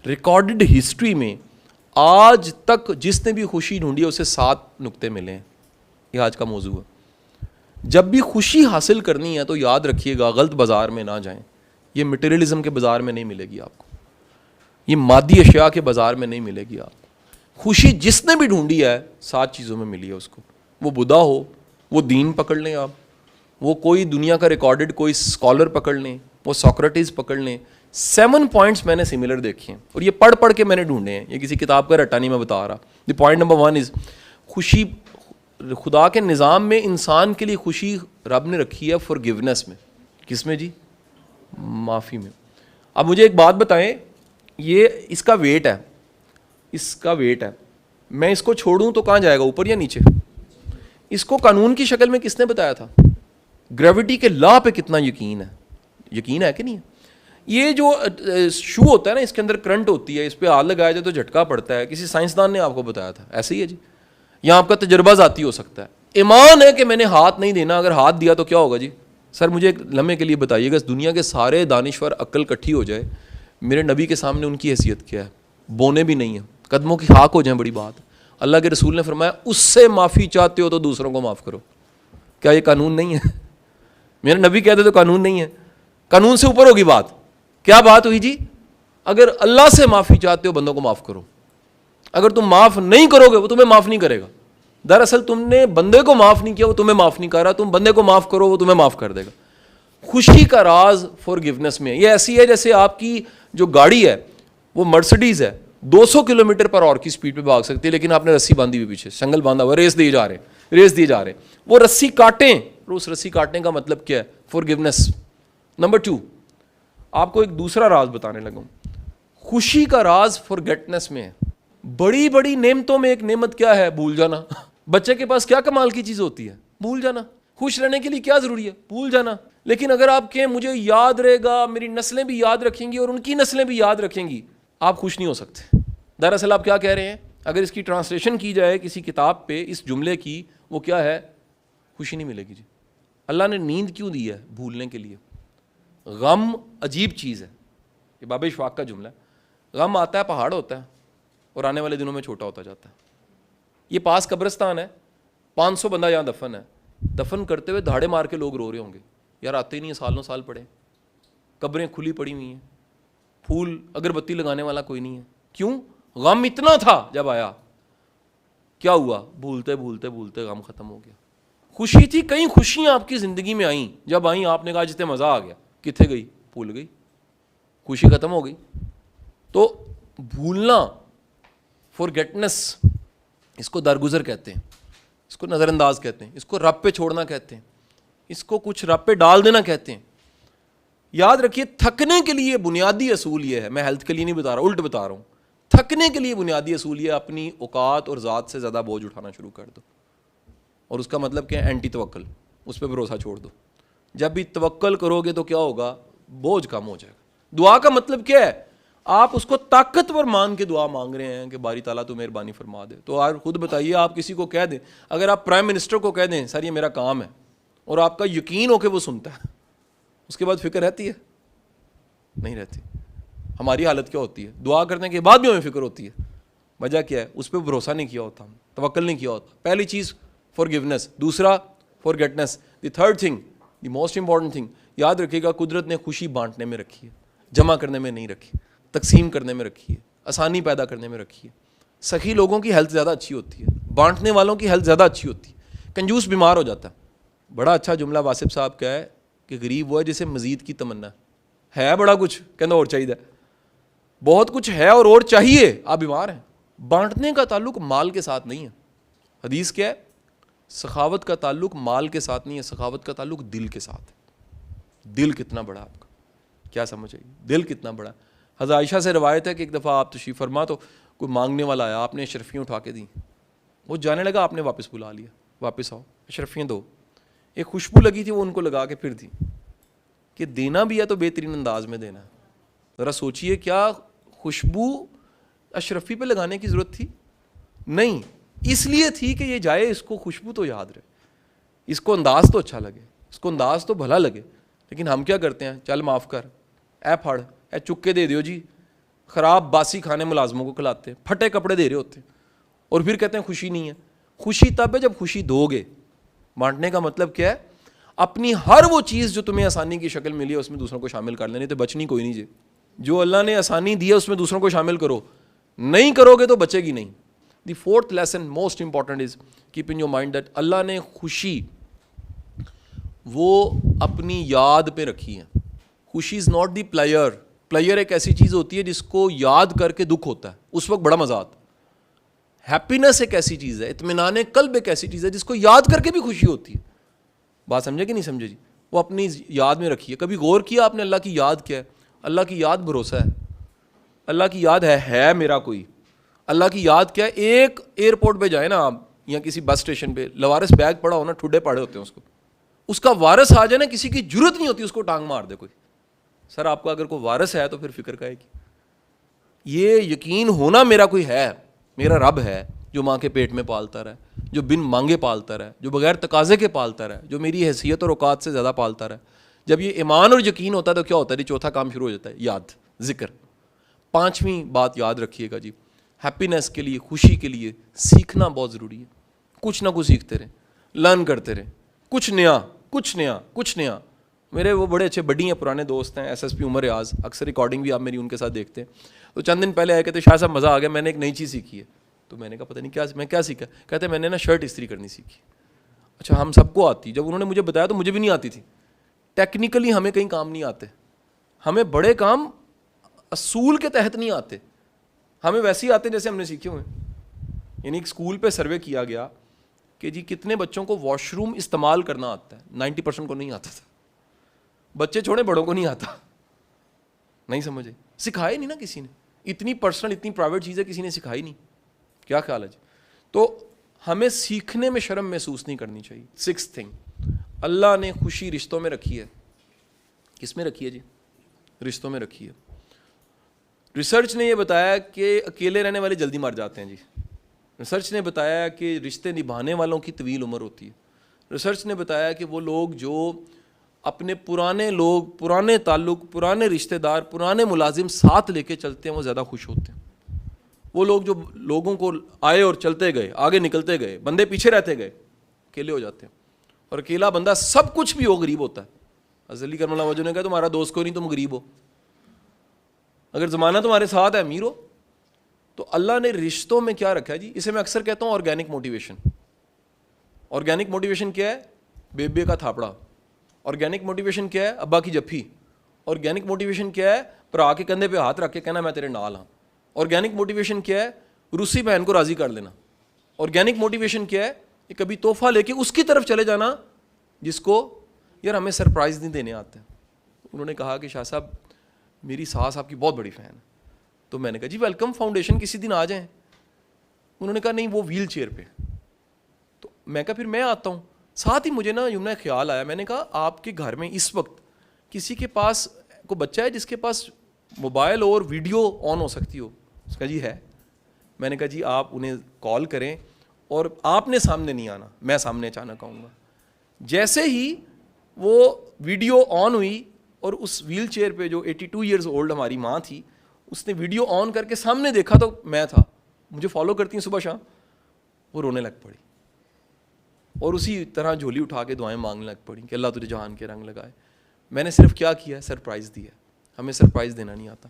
Recorded history میں آج تک جس نے بھی خوشی ڈھونڈی ہے اسے 7 نقطے ملے ہیں. یہ آج کا موضوع ہے. جب بھی خوشی حاصل کرنی ہے تو یاد رکھیے گا غلط بازار میں نہ جائیں. یہ مٹیریلزم کے بازار میں نہیں ملے گی آپ کو, یہ مادی اشیاء کے بازار میں نہیں ملے گی آپ کو. خوشی جس نے بھی ڈھونڈی ہے 7 چیزوں میں ملی ہے اس کو. وہ بدھا ہو, وہ دین پکڑ لیں آپ, وہ کوئی دنیا کا ریکارڈڈ کوئی اسکالر پکڑ لیں, وہ سوکریٹس پکڑ لیں. 7 پوائنٹس میں نے سملر دیکھے ہیں اور یہ پڑھ کے میں نے ڈھونڈے ہیں, یہ کسی کتاب کا رٹا نہیں میں بتا رہا. دی پوائنٹ نمبر 1 از خوشی خدا کے نظام میں انسان کے لیے خوشی رب نے رکھی ہے فارگیونیس میں. کس میں جی؟ معافی میں. اب مجھے ایک بات بتائیں, یہ اس کا ویٹ ہے, اس کا ویٹ ہے, میں اس کو چھوڑوں تو کہاں جائے گا, اوپر یا نیچے؟ اس کو قانون کی شکل میں کس نے بتایا تھا؟ گریوٹی کے لا پہ کتنا یقین ہے, یقین ہے کہ نہیں ہے؟ یہ جو شو ہوتا ہے نا, اس کے اندر کرنٹ ہوتی ہے, اس پہ ہاتھ لگایا جائے تو جھٹکا پڑتا ہے, کسی سائنسدان نے آپ کو بتایا تھا, ایسے ہی ہے جی. یا آپ کا تجربہ ذاتی ہو سکتا ہے. ایمان ہے کہ میں نے ہاتھ نہیں دینا, اگر ہاتھ دیا تو کیا ہوگا جی؟ سر مجھے ایک لمحے کے لیے بتائیے گا, اس دنیا کے سارے دانشور عقل کٹھی ہو جائے, میرے نبی کے سامنے ان کی حیثیت کیا ہے؟ بونے بھی نہیں ہیں, قدموں کی خاک ہو جائیں, بڑی بات. اللہ کے رسول نے فرمایا اس سے معافی چاہتے ہو تو دوسروں کو معاف کرو. کیا یہ قانون نہیں ہے؟ میرے نبی کہتے تو قانون نہیں ہے, قانون سے اوپر ہوگی بات. کیا بات ہوئی جی؟ اگر اللہ سے معافی چاہتے ہو بندوں کو معاف کرو, اگر تم معاف نہیں کرو گے وہ تمہیں معاف نہیں کرے گا. دراصل تم نے بندے کو معاف نہیں کیا, وہ تمہیں معاف نہیں کر رہا, تم بندے کو معاف کرو وہ تمہیں معاف کر دے گا. خوشی کا راز فارگیونیس میں. یہ ایسی ہے جیسے آپ کی جو گاڑی ہے وہ مرسڈیز ہے, 200 کلومیٹر پر آور کی سپیڈ پہ بھاگ سکتی ہے, لیکن آپ نے رسی باندھی ہوئی پیچھے, سنگل باندھا ہوا, ریس دیے جا رہے ہیں, وہ رسی کاٹیں. اس رسی کاٹنے کا مطلب کیا ہے؟ فارگیونیس. نمبر 2 آپ کو ایک دوسرا راز بتانے لگا ہوں. خوشی کا راز فارگیٹنس میں ہے. بڑی بڑی نعمتوں میں ایک نعمت کیا ہے؟ بھول جانا. بچے کے پاس کیا کمال کی چیز ہوتی ہے؟ بھول جانا. خوش رہنے کے لیے کیا ضروری ہے؟ بھول جانا. لیکن اگر آپ کہیں مجھے یاد رہے گا, میری نسلیں بھی یاد رکھیں گی اور ان کی نسلیں بھی یاد رکھیں گی, آپ خوش نہیں ہو سکتے. دراصل آپ کیا کہہ رہے ہیں؟ اگر اس کی ٹرانسلیشن کی جائے کسی کتاب پہ اس جملے کی, وہ کیا ہے؟ خوشی نہیں ملے گی جی. اللہ نے نیند کیوں دی ہے؟ بھولنے کے لیے. غم عجیب چیز ہے, یہ باب اشفاق کا جملہ ہے. غم آتا ہے, پہاڑ ہوتا ہے, اور آنے والے دنوں میں چھوٹا ہوتا جاتا ہے. یہ پاس قبرستان ہے, 500 بندہ یہاں دفن ہے. دفن کرتے ہوئے دھاڑے مار کے لوگ رو رہے ہوں گے, یار آتے ہی نہیں ہیں, سالوں سال پڑے, قبریں کھلی پڑی ہوئی ہیں, پھول اگربتی لگانے والا کوئی نہیں ہے. کیوں؟ غم اتنا تھا جب آیا. کیا ہوا؟ بھولتے بھولتے بھولتے غم ختم ہو گیا. خوشی تھی, کئی خوشیاں آپ کی زندگی میں آئیں, جب آئیں آپ نے کہا جتنے مزہ آ گیا, کتنے گئی؟ بھول گئی, خوشی ختم ہو گئی. تو بھولنا, فارگیٹنس, اس کو درگزر کہتے ہیں, اس کو نظر انداز کہتے ہیں, اس کو رب پہ چھوڑنا کہتے ہیں, اس کو کچھ رب پہ ڈال دینا کہتے ہیں. یاد رکھیے تھکنے کے لیے بنیادی اصول یہ ہے, میں ہیلتھ کے لیے نہیں بتا رہا, الٹ بتا رہا ہوں. تھکنے کے لیے بنیادی اصول یہ, اپنی اوقات اور ذات سے زیادہ بوجھ اٹھانا شروع کر دو. اور اس کا مطلب کیا ہے؟ اینٹی توکل, اس پہ بھروسہ چھوڑ دو. جب بھی توکل کرو گے تو کیا ہوگا؟ بوجھ کم ہو جائے گا. دعا کا مطلب کیا ہے؟ آپ اس کو طاقتور مان کے دعا مانگ رہے ہیں کہ باری تعالیٰ تو مہربانی فرما دے. تو آپ خود بتائیے, آپ کسی کو کہہ دیں, اگر آپ پرائم منسٹر کو کہہ دیں سر یہ میرا کام ہے, اور آپ کا یقین ہو کہ وہ سنتا ہے, اس کے بعد فکر رہتی ہے؟ نہیں رہتی. ہماری حالت کیا ہوتی ہے؟ دعا کرنے کے بعد بھی ہمیں فکر ہوتی ہے. وجہ کیا ہے؟ اس پہ بھروسہ نہیں کیا ہوتا, ہم توکل نہیں کیا ہوتا. پہلی چیز فارگیونیس, دوسرا forgetness. The third thing, the most important thing, یاد رکھیے گا قدرت نے خوشی بانٹنے میں رکھی ہے, جمع کرنے میں نہیں رکھی, تقسیم کرنے میں رکھی ہے, آسانی پیدا کرنے میں رکھی ہے. سخی لوگوں کی ہیلتھ زیادہ اچھی ہوتی ہے, بانٹنے والوں کی ہیلتھ زیادہ اچھی ہوتی ہے. کنجوس بیمار ہو جاتا ہے. بڑا اچھا جملہ واسف صاحب کا ہے کہ غریب وہ ہے جسے مزید کی تمنا ہے بڑا کچھ, کہنا اور چاہیے, بہت کچھ ہے اور چاہیے, آپ بیمار ہیں. بانٹنے کا تعلق مال کے ساتھ نہیں ہے. حدیث کیا ہے؟ سخاوت کا تعلق مال کے ساتھ نہیں ہے, سخاوت کا تعلق دل کے ساتھ ہے. دل کتنا بڑا آپ کا, کیا سمجھ آئی؟ دل کتنا بڑا. حضرت عائشہ سے روایت ہے کہ ایک دفعہ آپ تشریف فرما تو کوئی مانگنے والا آیا, آپ نے اشرفیاں اٹھا کے دیں, وہ جانے لگا, آپ نے واپس بلا لیا, واپس آؤ اشرفیاں دو. ایک خوشبو لگی تھی وہ ان کو لگا کے پھر دی, کہ دینا بھی ہے تو بہترین انداز میں دینا ہے. ذرا سوچئے, کیا خوشبو اشرفی پہ لگانے کی ضرورت تھی؟ نہیں, اس لیے تھی کہ یہ جائے, اس کو خوشبو تو یاد رہے, اس کو انداز تو اچھا لگے, اس کو انداز تو بھلا لگے. لیکن ہم کیا کرتے ہیں؟ چل معاف کر, اے پھڑ, اے چک کے دے دیو جی, خراب باسی کھانے ملازموں کو کھلاتے ہیں, پھٹے کپڑے دے رہے ہوتے ہیں, اور پھر کہتے ہیں خوشی نہیں ہے. خوشی تب ہے جب خوشی دو گے. بانٹنے کا مطلب کیا ہے؟ اپنی ہر وہ چیز جو تمہیں آسانی کی شکل ملی ہے اس میں دوسروں کو شامل کر لیں, نہیں تو بچنی کوئی نہیں. جو اللہ نے آسانی دی ہے اس میں دوسروں کو شامل کرو, نہیں کرو گے تو بچے گی نہیں. The fourth lesson most important is keep in your mind that اللہ نے خوشی وہ اپنی یاد پہ رکھی ہے. خوشی is not the player. Player ایک ایسی چیز ہوتی ہے جس کو یاد کر کے دکھ ہوتا ہے, اس وقت بڑا مزہ آتا ہے. ہیپینس ایک ایسی چیز ہے, اطمینان قلب ایک ایسی چیز ہے جس کو یاد کر کے بھی خوشی ہوتی ہے. بات سمجھے کہ نہیں سمجھے جی؟ وہ اپنی یاد میں رکھی ہے. کبھی غور کیا آپ نے اللہ کی یاد کیا ہے؟ اللہ کی یاد بھروسہ ہے. اللہ کی یاد ہے میرا کوئی. اللہ کی یاد کیا ہے؟ ایک ایئرپورٹ پہ جائے نا آپ, یا کسی بس اسٹیشن پہ, لوارس بیگ پڑا ہونا, ٹھڈے پڑے ہوتے ہیں اس کا وارث آ جائے نا, کسی کی ضرورت نہیں ہوتی اس کو ٹانگ مار دے کوئی. سر آپ کا اگر کوئی وارث ہے تو پھر فکر کا ہے کہ یہ یقین ہونا میرا کوئی ہے, میرا رب ہے جو ماں کے پیٹ میں پالتا رہے, جو بن مانگے پالتا رہے, جو بغیر تقاضے کے پالتا رہے, جو میری حیثیت اور اوقات سے زیادہ پالتا رہے. جب یہ ایمان اور یقین ہوتا ہے تو کیا ہوتا ہے جی؟ چوتھا کام شروع ہو جاتا ہے, یاد, ذکر. پانچویں بات یاد رکھیے گا جی, ہیپینس کے لیے, خوشی کے لیے سیکھنا بہت ضروری ہے. کچھ نہ کچھ سیکھتے رہیں, لرن کرتے رہیں, کچھ نیا کچھ نیا کچھ نیا. میرے وہ بڑے اچھے بڈی ہیں, پرانے دوست ہیں, ایس ایس پی عمر ریاض, اکثر ریکارڈنگ بھی آپ میری ان کے ساتھ دیکھتے ہیں. تو چند دن پہلے آئے کہتے شاہ صاحب مزہ آ گیا, میں نے ایک نئی چیز سیکھی ہے. تو میں نے کہا پتہ نہیں کیا, میں کیا سیکھا؟ کہتے میں نے نا شرٹ استری کرنی سیکھی. اچھا ہم سب کو آتی. جب انہوں نے مجھے بتایا تو مجھے بھی نہیں آتی تھی. ٹیکنیکلی ہمیں کہیں کام نہیں آتے, ہمیں بڑے کام اصول کے تحت نہیں آتے, ہمیں ویسے ہی آتے جیسے ہم نے سیکھے ہوئے. یعنی ایک اسکول پہ سروے کیا گیا کہ جی کتنے بچوں کو واش روم استعمال کرنا آتا ہے. 90% کو نہیں آتا تھا. بچے چھوڑے, بڑوں کو نہیں آتا. نہیں سمجھے؟ سکھائے نہیں نا کسی نے. اتنی پرسنل, اتنی پرائیویٹ چیزیں کسی نے سکھائی نہیں. کیا خیال ہے جی؟ تو ہمیں سیکھنے میں شرم محسوس نہیں کرنی چاہیے. 6th تھنگ, اللہ نے خوشی رشتوں میں رکھی ہے. کس میں رکھی ہے جی؟ رشتوں میں رکھی ہے. ریسرچ نے یہ بتایا کہ اکیلے رہنے والے جلدی مر جاتے ہیں جی. ریسرچ نے بتایا کہ رشتے نبھانے والوں کی طویل عمر ہوتی ہے. ریسرچ نے بتایا کہ وہ لوگ جو اپنے پرانے لوگ, پرانے تعلق, پرانے رشتہ دار, پرانے ملازم ساتھ لے کے چلتے ہیں وہ زیادہ خوش ہوتے ہیں. وہ لوگ جو لوگوں کو آئے اور چلتے گئے, آگے نکلتے گئے, بندے پیچھے رہتے گئے, اکیلے ہو جاتے ہیں. اور اکیلا بندہ سب کچھ بھی ہو غریب ہوتا ہے. علی کرم اللہ وجہ نے کہا تمہارا دوست کو نہیں تم غریب ہو, اگر زمانہ تمہارے ساتھ ہے امیر ہو. تو اللہ نے رشتوں میں کیا رکھا ہے جی؟ اسے میں اکثر کہتا ہوں آرگینک موٹیویشن. آرگینک موٹیویشن کیا ہے؟ بیبے کا تھاپڑا. آرگینک موٹیویشن کیا ہے؟ ابا کی جپھی. آرگینک موٹیویشن کیا ہے؟ بھرا کے کندھے پہ ہاتھ رکھ کے کہنا میں تیرے نال ہاں. آرگینک موٹیویشن کیا ہے؟ روسی بہن کو راضی کر لینا. آرگینک موٹیویشن کیا ہے؟ کہ کبھی تحفہ لے کے اس کی طرف چلے جانا جس کو یار ہمیں سرپرائز نہیں دینے آتے. انہوں نے کہا کہ شاہ صاحب میری ساس آپ کی بہت بڑی فین ہے. تو میں نے کہا جی ویلکم فاؤنڈیشن کسی دن آ جائیں. انہوں نے کہا نہیں وہ ویل چیئر پہ. تو میں کہا پھر میں آتا ہوں. ساتھ ہی مجھے نا یمنا خیال آیا, میں نے کہا آپ کے گھر میں اس وقت کسی کے پاس کو بچہ ہے جس کے پاس موبائل اور ویڈیو آن ہو سکتی ہو؟ اس کا جی ہے. میں نے کہا جی آپ انہیں کال کریں اور آپ نے سامنے نہیں آنا, میں سامنے اچانک آؤں گا. جیسے ہی وہ ویڈیو آن ہوئی اور اس ویل چیئر پہ جو 82 ایئرز اولڈ ہماری ماں تھی, اس نے ویڈیو آن کر کے سامنے دیکھا تو میں تھا, مجھے فالو کرتی ہیں صبح شام, وہ رونے لگ پڑی اور اسی طرح جھولی اٹھا کے دعائیں مانگنے لگ پڑی کہ اللہ تجھے جہان کے رنگ لگائے. میں نے صرف کیا کیا؟ سرپرائز دیا. ہمیں سرپرائز دینا نہیں آتا.